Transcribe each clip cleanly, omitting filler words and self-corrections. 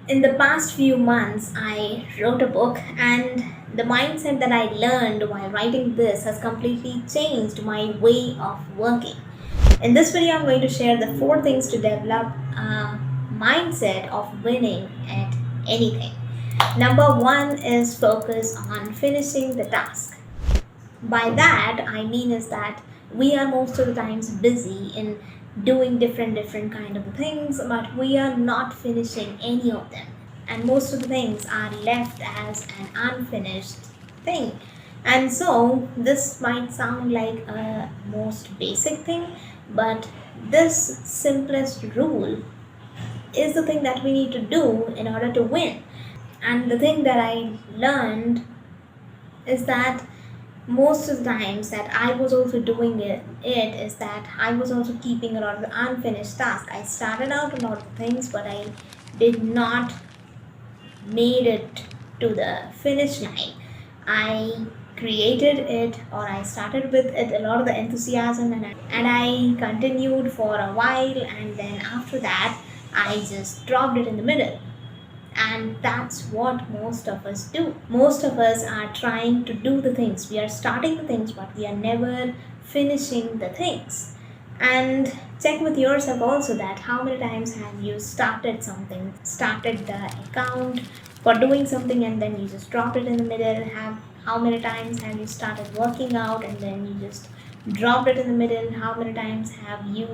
In the past few months, I wrote a book, and the mindset that I learned while writing this has completely changed my way of working. In this video, I'm going to share the 4 things to develop a mindset of winning at anything. Number 1 is focus on finishing the task. By that I mean is that we are most of the times busy in doing different kind of things, but we are not finishing any of them, and most of the things are left as an unfinished thing. And so this might sound like a most basic thing, but this simplest rule is the thing that we need to do in order to win. And the thing that I learned is that most of the times that I was also doing it is that I was also keeping a lot of the unfinished tasks. I started out a lot of things, but I did not made it to the finish line. I created it, or I started with it a lot of the enthusiasm, and I continued for a while, and then after that I just dropped it in the middle. And that's what most of us do. Most of us are trying to do the things. We are starting the things, but we are never finishing the things. And check with yourself also that how many times have you started something, started the account for doing something, and then you just dropped it in the middle. How many times have you started working out and then you just dropped it in the middle? How many times have you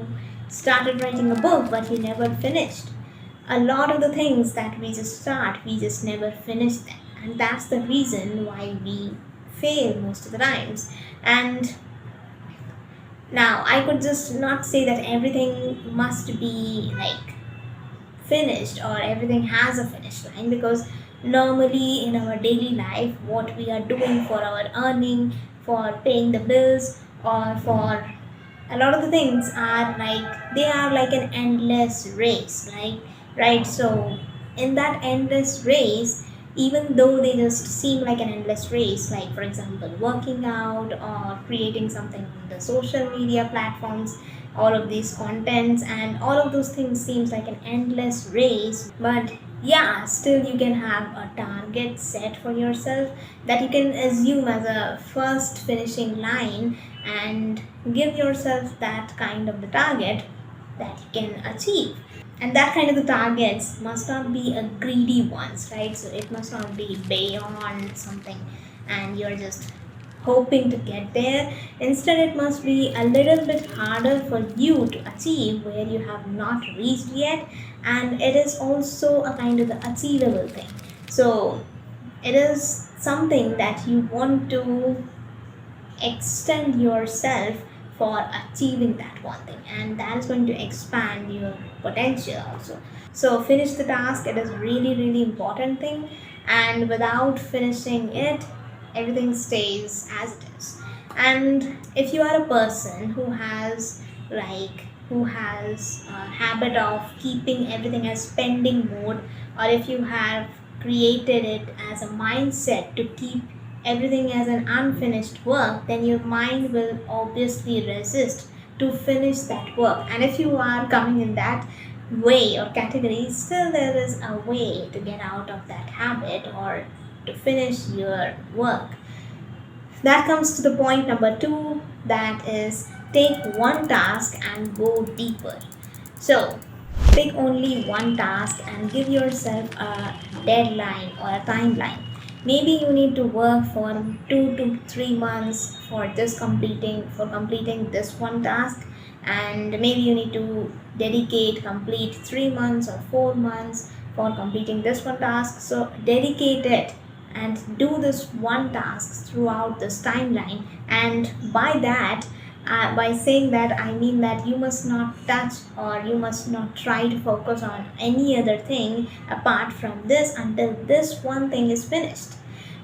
started writing a book but you never finished? A lot of the things that we just start, we just never finish them, and that's the reason why we fail most of the times. And now I could just not say that everything must be like finished or everything has a finish line, because normally in our daily life what we are doing for our earning, for paying the bills, or for a lot of the things are like they are like an endless race, right? So in that endless race, even though they just seem like an endless race, like for example working out or creating something on the social media platforms, all of these contents and all of those things seems like an endless race, but yeah, still you can have a target set for yourself that you can assume as a first finishing line, and give yourself that kind of the target that you can achieve. And that kind of the targets must not be a greedy ones, right? So it must not be beyond something and you're just hoping to get there. Instead, it must be a little bit harder for you to achieve where you have not reached yet, and it is also a kind of the achievable thing. So it is something that you want to extend yourself for achieving that one thing, and that is going to expand your potential also. So finish the task. It is really important thing, and without finishing it, everything stays as it is. And if you are a person who has a habit of keeping everything as pending mode, or if you have created it as a mindset to keep everything as an unfinished work, then your mind will obviously resist to finish that work. And if you are coming in that way or category, still there is a way to get out of that habit or to finish your work. That comes to the point number 2, that is take one task and go deeper. So pick only one task and give yourself a deadline or a timeline. Maybe you need to work for 2 to 3 months for completing this one task, and maybe you need to complete 3 months or 4 months for completing this one task. So dedicate it and do this one task throughout this timeline. And by saying that, I mean that you must not touch or you must not try to focus on any other thing apart from this until this one thing is finished.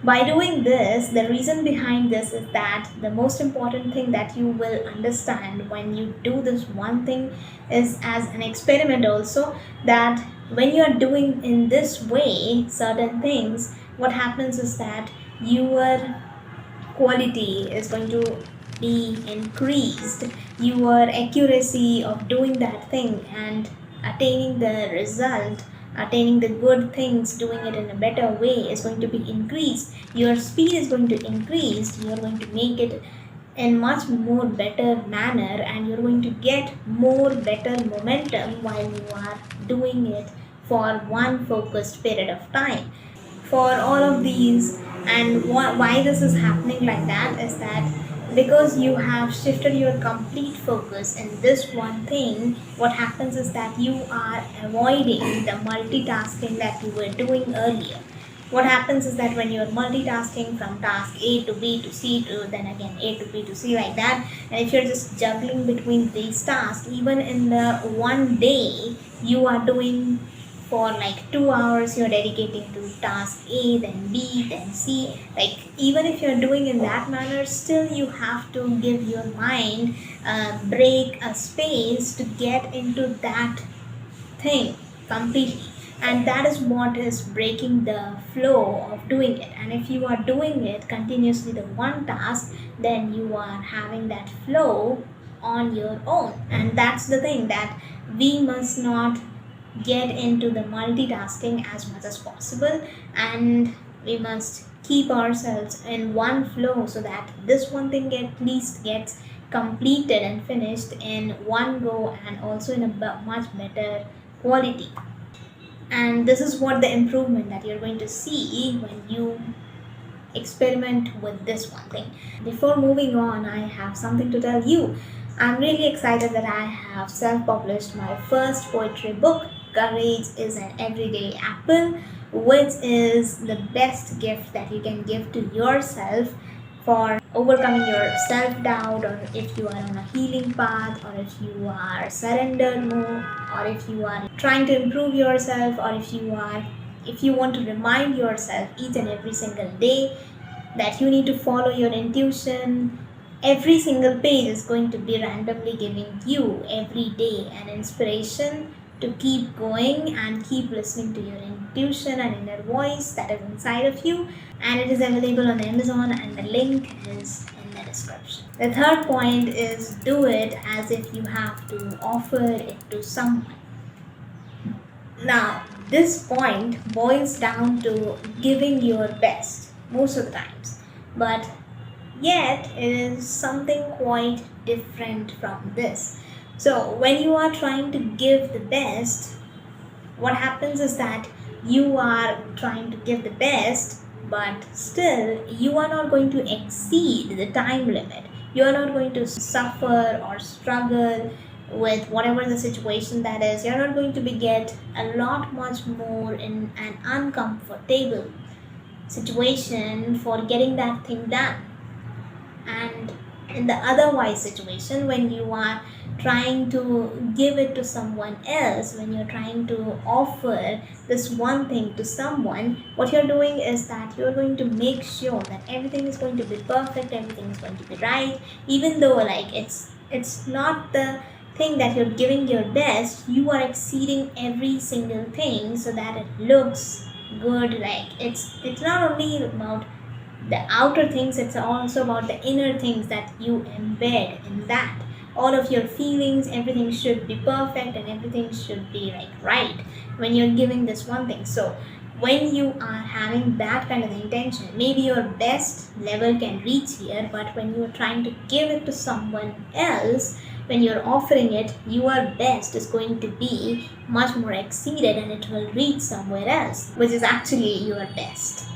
By doing this, the reason behind this is that the most important thing that you will understand when you do this one thing is as an experiment also, that when you are doing in this way certain things, what happens is that your quality is going to be increased, your accuracy of doing that thing and attaining the result attaining the good things, doing it in a better way is going to be increased. Your speed is going to increase. You're going to make it in much more better manner, and you're going to get more better momentum while you are doing it for one focused period of time. For all of these, and why this is happening like that is that because you have shifted your complete focus in this one thing, what happens is that you are avoiding the multitasking that you were doing earlier. What happens is that when you're multitasking from task A to B to C to then again A to B to C like that, and if you're just juggling between these tasks, even in the one day, you are doing for like 2 hours, you're dedicating to task A, then B, then C. Like, even if you're doing in that manner, still you have to give your mind a break, a space to get into that thing completely. And that is what is breaking the flow of doing it. And if you are doing it continuously, the one task, then you are having that flow on your own. And that's the thing, that we must not get into the multitasking as much as possible, and we must keep ourselves in one flow so that this one thing at least gets completed and finished in one go, and also in a much better quality. And this is what the improvement that you're going to see when you experiment with this one thing. Before moving on, I have something to tell you. I'm really excited that I have self-published my first poetry book, Courage is an Everyday Apple, which is the best gift that you can give to yourself for overcoming your self-doubt, or if you are on a healing path, or if you are surrendered more, or if you are trying to improve yourself, or if you want to remind yourself each and every single day that you need to follow your intuition. Every single page is going to be randomly giving you every day an inspiration to keep going and keep listening to your intuition and inner voice that is inside of you. And it is available on Amazon, and the link is in the description. The third point is, do it as if you have to offer it to someone. Now, this point boils down to giving your best most of the times, but yet it is something quite different from this. So, when you are trying to give the best, what happens is that you are trying to give the best, but still you are not going to exceed the time limit. You are not going to suffer or struggle with whatever the situation that is. You're not going to get a lot much more in an uncomfortable situation for getting that thing done. And in the otherwise situation, when you are trying to give it to someone else, when you're trying to offer this one thing to someone, what you're doing is that you're going to make sure that everything is going to be perfect, everything is going to be right, even though like it's not the thing that you're giving your best, you are exceeding every single thing so that it looks good. Like it's not only about the outer things, it's also about the inner things that you embed in that. All of your feelings, everything should be perfect, and everything should be like right when you're giving this one thing. So when you are having that kind of intention, maybe your best level can reach here, but when you're trying to give it to someone else, when you're offering it, your best is going to be much more exceeded, and it will reach somewhere else, which is actually your best.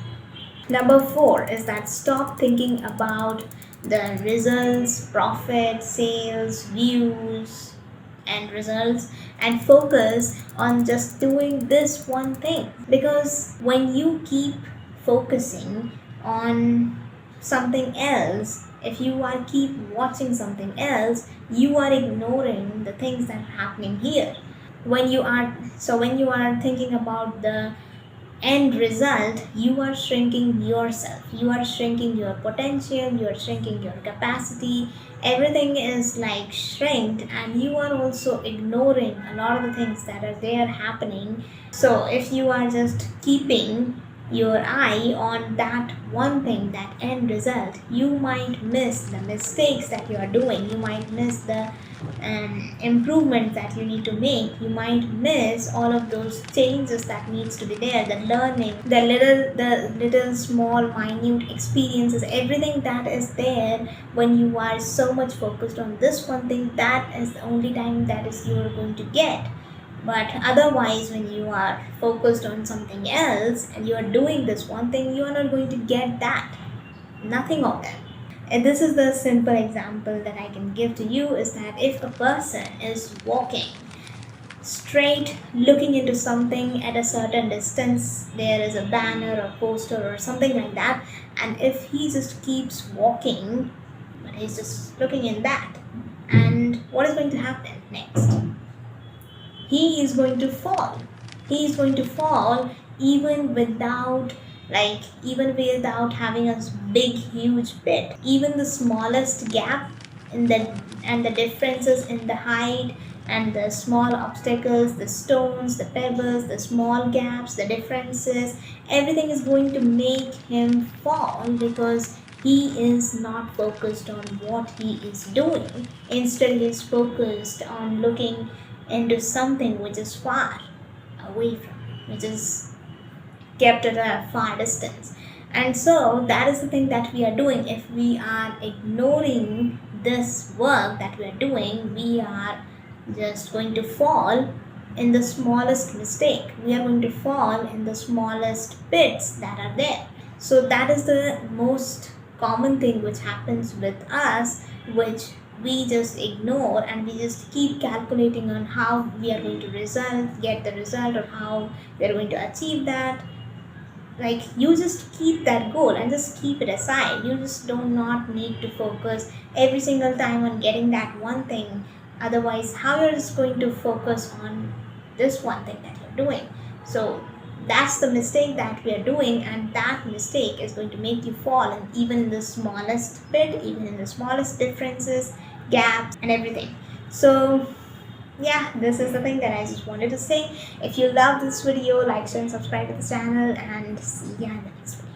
Number 4 is that stop thinking about the results, profit, sales, views, and results, and focus on just doing this one thing. Because when you keep focusing on something else, if you are keep watching something else, you are ignoring the things that are happening here. When you are thinking about the end result, you are shrinking yourself, you are shrinking your potential, you are shrinking your capacity. Everything is like shrinked, and you are also ignoring a lot of the things that are there happening. So if you are just keeping your eye on that one thing, that end result, you might miss the mistakes that you are doing. You might miss the improvements that you need to make. You might miss all of those changes that needs to be there, the learning, the little small minute experiences, everything that is there. When you are so much focused on this one thing, that is the only time that is you are going to get. But otherwise, when you are focused on something else and you are doing this one thing, you are not going to get that. Nothing of that. And this is the simple example that I can give to you, is that if a person is walking straight, looking into something at a certain distance, there is a banner or poster or something like that, and if he just keeps walking, but he's just looking in that, and what is going to happen next? He is going to fall. He is going to fall even without having a big huge pit. Even the smallest gap in the and the differences in the height and the small obstacles, the stones, the pebbles, the small gaps, the differences, everything is going to make him fall, because he is not focused on what he is doing. Instead, he is focused on looking into something which is far away from him, which is kept at a far distance. And so that is the thing that we are doing. If we are ignoring this work that we are doing, we are just going to fall in the smallest mistake. We are going to fall in the smallest pits that are there. So that is the most common thing which happens with us, which we just ignore, and we just keep calculating on how we are going to get the result, or how we are going to achieve that. Like, you just keep that goal and just keep it aside. You just do not need to focus every single time on getting that one thing. Otherwise, how you're just going to focus on this one thing that you're doing? So that's the mistake that we are doing, and that mistake is going to make you fall, and even in the smallest bit, even in the smallest differences, gaps, and everything. So yeah, this is the thing that I just wanted to say. If you love this video, like, share, and subscribe to the channel, and see ya in the next video.